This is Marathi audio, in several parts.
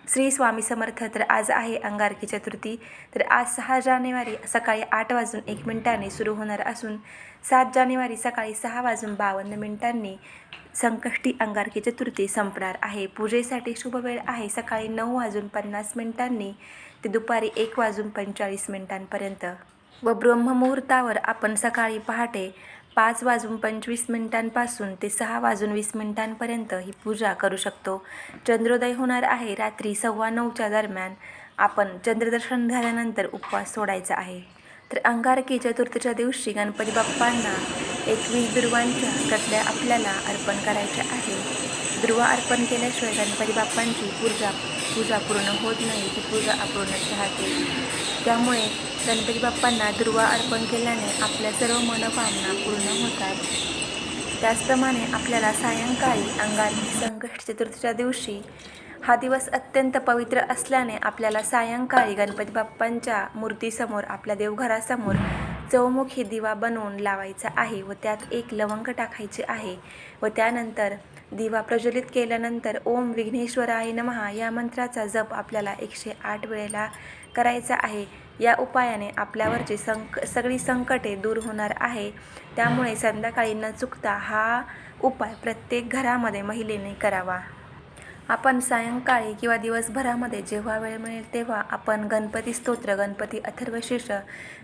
श्री स्वामी समर्थ. तर आज आहे अंगारकी चतुर्थी. तर आज 6 जानेवारी सकाळी 8:01 सुरू होणार असून 7 जानेवारी सकाळी 6:52 संकष्टी अंगारकी चतुर्थी संपणार आहे. पूजेसाठी शुभ वेळ आहे सकाळी 9:50 ते दुपारी 1:45 व ब्रह्ममुहूर्तावर आपण सकाळी पहाटे 5:25 पासून ते 6:20 ही पूजा करू शकतो. चंद्रोदय होणार आहे रात्री 9:15 दरम्यान. आपण चंद्रदर्शन झाल्यानंतर उपवास सोडायचा आहे. तर अंगारकी चतुर्थीच्या दिवशी गणपती बाप्पांना 21 दुर्वांच्या कटल्या आपल्याला अर्पण करायच्या आहे. दुर्वा अर्पण केल्याशिवाय गणपती बाप्पांची पूजा पूर्ण होत नाही, ती पूजा अपूर्णच राहते. त्यामुळे गणपती बाप्पांना दुर्वा अर्पण केल्याने आपल्या सर्व मनोकामना पूर्ण होतात. त्याचप्रमाणे आपल्याला सायंकाळी अंगारकी संकष्टी चतुर्थीच्या दिवशी हा दिवस अत्यंत पवित्र असल्याने आपल्याला सायंकाळी गणपती बाप्पांच्या मूर्तीसमोर आपल्या देवघरासमोर चौमुखी दिवा बनवून लावायचा आहे व त्यात एक लवंग टाकायचे आहे व त्यानंतर दिवा प्रज्वलित केल्यानंतर ओम विघ्नेश्वराय नमः या मंत्राचा जप आपल्याला 108 वेळेला करायचा आहे. या उपायाने आपल्यावरची सगळी संकटे दूर होणार आहे. त्यामुळे संध्याकाळी न चुकता हा उपाय प्रत्येक घरामध्ये महिलेने करावा. आपण सायंकाळी किंवा दिवसभरामध्ये जेव्हा वेळ मिळेल तेव्हा आपण गणपती स्तोत्र, गणपती अथर्वशीर्ष,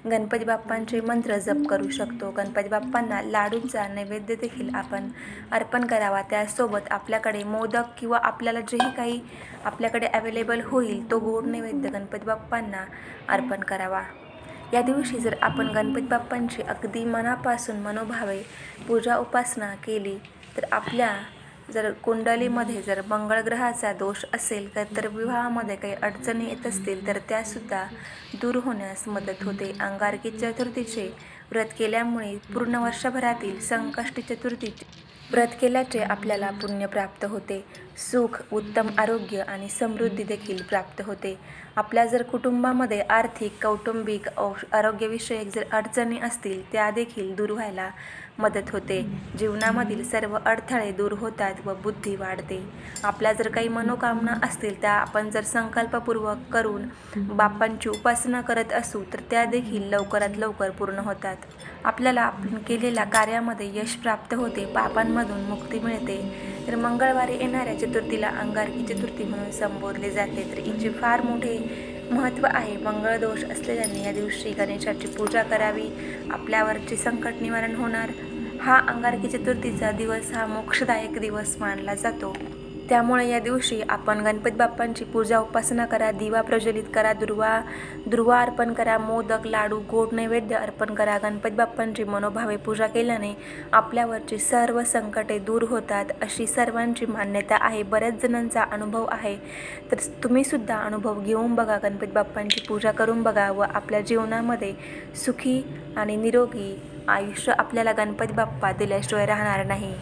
गणपती बाप्पांचे मंत्र जप करू शकतो. गणपती बाप्पांना लाडूंचा नैवेद्य देखील आपण अर्पण करावा. त्यासोबत आपल्याकडे मोदक किंवा आपल्याला जेही काही आपल्याकडे अवेलेबल होईल तो गोड नैवेद्य गणपती बाप्पांना अर्पण करावा. या दिवशी जर आपण गणपती बाप्पांची अगदी मनापासून मनोभावे पूजा उपासना केली तर आपल्या जर कुंडलीमध्ये जर मंगळ ग्रहाचा दोष असेल तर विवाहामध्ये काही अडचणी येत असतील तर त्यासुद्धा दूर होण्यास मदत होते. अंगारकी चतुर्थीचे व्रत केल्यामुळे पूर्ण वर्षभरातील संकष्टी चतुर्थीचे व्रत केल्याचे आपल्याला पुण्य प्राप्त होते. सुख, उत्तम आरोग्य आणि समृद्धी देखील प्राप्त होते. आपल्या जर कुटुंबामध्ये आर्थिक, कौटुंबिक, आरोग्यविषयक जर अडचणी असतील त्या देखील दूर व्हायला मदत होते. जीवनामधील सर्व अडथळे दूर होतात व बुद्धी वाढते. आपल्या जर काही मनोकामना असतील त्या आपण जर संकल्पपूर्वक करून बाप्पांची उपासना करत असू तर त्या देखील लवकरात लवकर पूर्ण होतात. आपल्याला आपण केलेल्या कार्यामध्ये यश प्राप्त होते, पापांमधून मुक्ती मिळते. तर मंगळवारी येणाऱ्या चतुर्थीला अंगारकी चतुर्थी म्हणून संबोधले जाते. तर हिचे फार मोठे महत्त्व आहे. मंगळ दोष असलेल्यांनी या दिवशी गणेशाची पूजा करावी, आपल्यावरचे संकट निवारण होणार. हा अंगारकी चतुर्थीचा दिवस हा मोक्षदायक दिवस मानला जातो. त्यामुळे या दिवशी आपण गणपती बाप्पांची पूजा उपासना करा, दिवा प्रज्वलित करा, दुर्वा अर्पण करा, मोदक, लाडू, गोड नैवेद्य अर्पण करा. गणपती बाप्पांची मनोभावे पूजा केल्याने आपल्यावरची सर्व संकटे दूर होतात अशी सर्वांची मान्यता आहे. बऱ्याच जणांचा अनुभव आहे. तर तुम्हीसुद्धा अनुभव घेऊन बघा, गणपती बाप्पांची पूजा करून बघा व आपल्या जीवनामध्ये सुखी आणि निरोगी आयुष्य आपल्याला गणपती बाप्पा दिल्याशिवाय राहणार नाही.